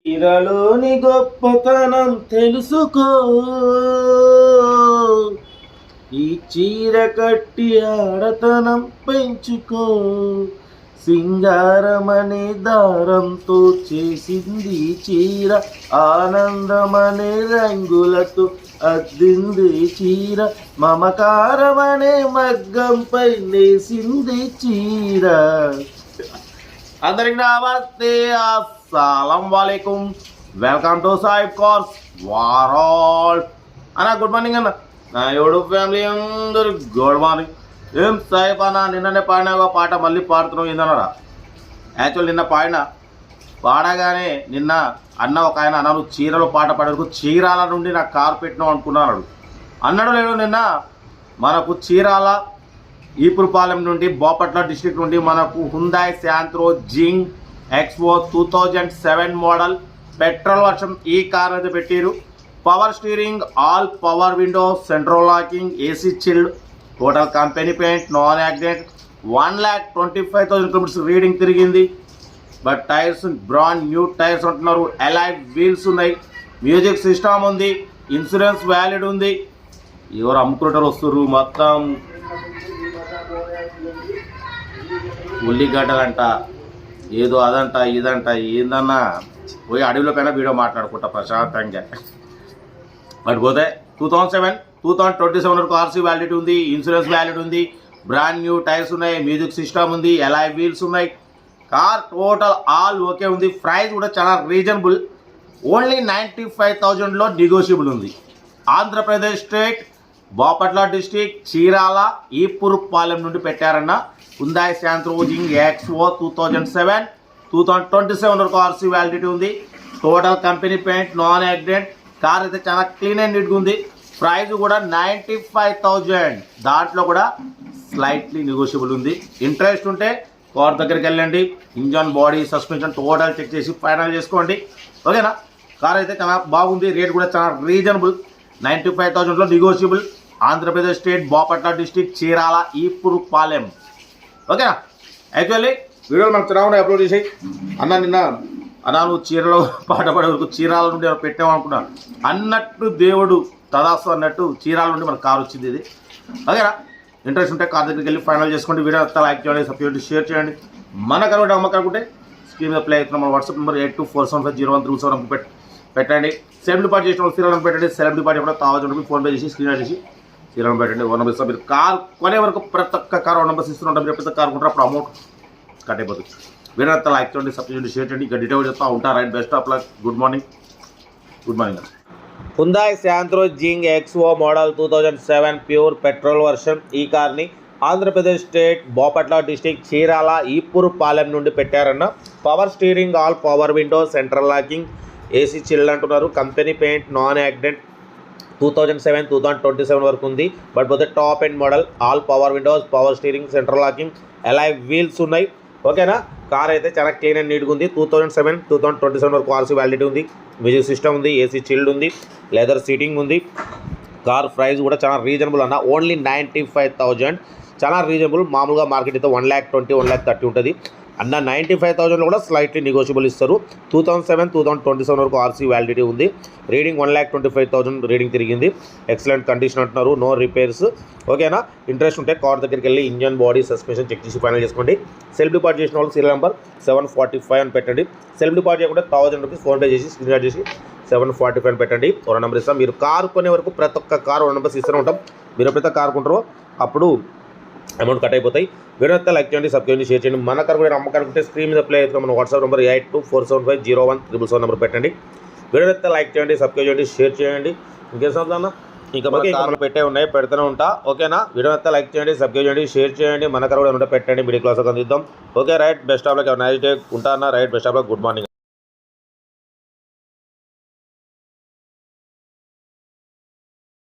చీరలోని గొప్పతనం తెలుసుకో, ఈ చీర కట్టి ఆడతనం పెంచుకో. సింగారమనే దారంతో చేసింది చీర, ఆనందమనే రంగులతో అద్దింది చీర, మమకారమనే మగ్గంపై నేసింది చీర. అందరికి నమస్తే, అస్సలం వాలేకుం. వెల్కమ్ టు సాయిబ్ కార్స్ వరల్డ్ అన్న. గుడ్ మార్నింగ్ అన్న. నా యూట్యూబ్ ఫ్యామిలీ అందరు గుడ్ మార్నింగ్. ఏం సాయిబ్ అన్న, నిన్ననే పాడినా పాట మళ్ళీ పాడుతున్నావు ఏందన్నారా? యాక్చువల్ నిన్న పాడగానే నిన్న అన్న ఒక ఆయన అన్న నువ్వు చీరలో పాట పాడేందుకు చీరాల నుండి నాకు కారు పెట్టినావు అనుకున్నాడు. అన్నాడు లేదు, నిన్న మనకు చీరాల ఈపురపాలెం నుండి బాపట్ల డిస్ట్రిక్ట్ నుండి మనకు Hyundai Santro Xing expo 2007 model petrol version ఈ కార్ అయితే పెట్టారు. Power steering, all power windows, central locking, AC chilled, total company paint, non accident, 1,25,000 kilometres reading తిరిగింది. But tyres brand new tyres అంటున్నారు. అలైవ్ వీల్స్ ఉన్నాయి, music system ఉంది, insurance valid ఉంది. ఎవరు అమ్ముకుంటారు వస్తున్నారు మొత్తం ఉల్లిగడ్డలంట, ఏదో అదంట ఇదంట. ఏందన్నా పోయి అడవిలో పైన వీడియో మాట్లాడుకుంటా ప్రశాంతంగా. బట్ పోతే 2027 వరకు ఆర్సీ వ్యాలిడిటీ ఉంది, ఇన్సూరెన్స్ వ్యాలిడ్ ఉంది, బ్రాండ్ న్యూ టైర్స్ ఉన్నాయి, మ్యూజిక్ సిస్టమ్ ఉంది, అలైవ్ వీల్స్ ఉన్నాయి. కార్ టోటల్ ఆల్ ఓకే ఉంది. ప్రైస్ కూడా చాలా రీజనబుల్, ఓన్లీ 95,000లో నెగోషియబుల్ ఉంది. ఆంధ్రప్రదేశ్ స్టేట్ బాపట్ల డిస్టిక్ చీరాల ఈపురపాలెం నుండి పెట్టారన్న. హుందాయ్ శాంత్రో జింగ్ ఎక్స్పో 2027 వరకు ఆర్సీ వ్యాలిడిటీ ఉంది. Total company paint, non accident. Car అయితే చాలా క్లీన్ అండ్ నీట్గా ఉంది. ప్రైస్ కూడా 95,000, దాంట్లో కూడా స్లైట్లీ నెగోషియబుల్ ఉంది. ఇంట్రెస్ట్ ఉంటే కార్ దగ్గరికి వెళ్ళండి, engine, body, suspension total check చేసి ఫైనల్ చేసుకోండి. ఓకేనా? కార్ అయితే చాలా బాగుంది, రేట్ కూడా చాలా రీజనబుల్, 95,000లో negotiable. Andhra Pradesh state Bapatla district Chirala Epurupalem. ఓకేనా? యాక్చువల్లీ వీడియోలు మనకు చిరాకుండా అప్లోడ్ చేసి అన్న నిన్న అన్న నువ్వు చీరలో పాట పాడే వరకు చీరాల నుండి పెట్టామనుకున్నాను అన్నట్టు, దేవుడు తదాస్తు అన్నట్టు చీరాల నుండి మనకు కార్ వచ్చింది ఇది. ఓకేనా? ఇంట్రెస్ట్ ఉంటే కార్ దగ్గరికి వెళ్ళి ఫైనల్ చేసుకోండి. వీడియో అంతా లైక్ చేయండి, సబ్స్క్రైబ్ చేయండి, షేర్ చేయండి. మన కనుక అమ్మకనుకుంటే స్క్రీన్ మీద ప్లే అవుతున్న మన వాట్సాప్ నెంబర్ 82475013 పెట్టండి. సెల్ఫ్ డిపాజిట్ చేసిన వాళ్ళు సీరాలను పెట్టండి. సెల్ఫ్ డిపాజిట్ కూడా 1,000 ఫోన్పే చేసి స్క్రీన్ చేసి సీరాలను పెట్టండి. 1 నెంబర్ ఇస్తాం. మీరు కార్ కొనే వరకు ప్రతి ఒక్క కార్ 1 నెంబర్స్ ఇస్తుంటాం. మీరు ఎప్పుడైతే కార్ కొంటారో అప్పుడు అమౌంట్ కట్ అయిపోతుంది. వీడియో అంతా లైక్ చేయండి, సబ్స్క్రైబ్ చేయండి, షేర్ చేయండి. ఇక డీటెయిల్ చెప్తా ఉంటారు. Right, best of luck. Good morning. Good morning. Hyundai Santro Xing expo model 2007 pure petrol version ఈ కార్ని ఆంధ్రప్రదేశ్ స్టేట్ బాపట్ల డిస్ట్రిక్ట్ చీరాల ఈపురపాలెం నుండి పెట్టారన్న. Power steering, all power window, central locking, AC chilled అంటున్నారు. Company paint, non accident. 2027 వరకు ఉంది. But పోతే top end model, all power Windows, power steering, central locking, alive wheels ఉన్నాయి. ఓకేనా? కార్ అయితే చాలా క్లీన్ అండ్ నీట్గా ఉంది. 2027 వరకు ఆర్సీ వ్యాలిడిటీ ఉంది, మ్యూజిక్ సిస్టమ్ ఉంది, ఏసీ చిల్డ్ ఉంది, లెదర్ సీటింగ్ ఉంది. కార్ ప్రైస్ కూడా చాలా రీజనబుల్ అన్న, ఓన్లీ 95,000, చాలా రీజనబుల్. మామూలుగా మార్కెట్ అయితే 1,20,000 1,30,000 ఉంటుంది అన్న. 95,000లో కూడా స్లైట్లీ నెగోషియబుల్ ఇస్తారు. 2027 వరకు ఆర్సీ వ్యాలిడిటీ ఉంది. రీడింగ్ 1,25,000 రీడింగ్ తిరిగింది. ఎక్సలెంట్ కండిషన్ అంటున్నారు, నో రిపేర్స్. ఓకేనా? ఇంట్రెస్ట్ ఉంటే కార్ దగ్గరికి వెళ్ళి ఇంజన్, బాడీ, సస్పెన్షన్ చెక్ చేసి ఫైనల్ చేసుకోండి. సెల్ఫ్ డిపాజిట్ చేసిన వాళ్ళు సీరియల్ నెంబర్ 745 అని పెట్టండి. సెల్ఫ్ డిపాజిట్ చేయకుండా 1,000 రూపీస్ ఫోన్పే చేసి స్క్రీన్ షాట్ చేసి 745 అని పెట్టండి. 1 నెంబర్ ఇస్తాం. మీరు కారు కొనే వరకు ప్రతి ఒక్క కారు 1 నెంబర్స్ ఇస్తూనే ఉంటాం. మీరు ఎప్పుడైతే కారు కొంటారో అప్పుడు అమౌంట్ కట్ అయిపోతాయి. వీడియో అయితే లైక్ చేయండి, సబ్స్క్రైబ్ చేయండి, షేర్ చేయండి. మన కారు కూడా అమ్మకానుకుంటే స్క్రీన్ మీద ప్లే అవుతున్న మన వాట్సాప్ నెంబర్ 8247501777 నెంబర్ పెట్టండి. వీడియో అయితే లైక్ చేయండి, సబ్స్క్రైబ్ చేయండి, షేర్ చేయండి. ఇంకేం అన్న ఇంకా మనకి పెట్టే ఉన్నాయి, పెడుతూనే ఉంటా. ఓకేనా? వీడియో అయితే లైక్ చేయండి, సబ్స్క్రైబ్ చేయండి, షేర్ చేయండి. మన కారు కూడా ఉంటే పెట్టండి, మిడిల్ క్లాస్ అందిద్దాం. Okay right, best of luck. Nice day. ఉంటా అన్న. Right, best of luck. Good morning.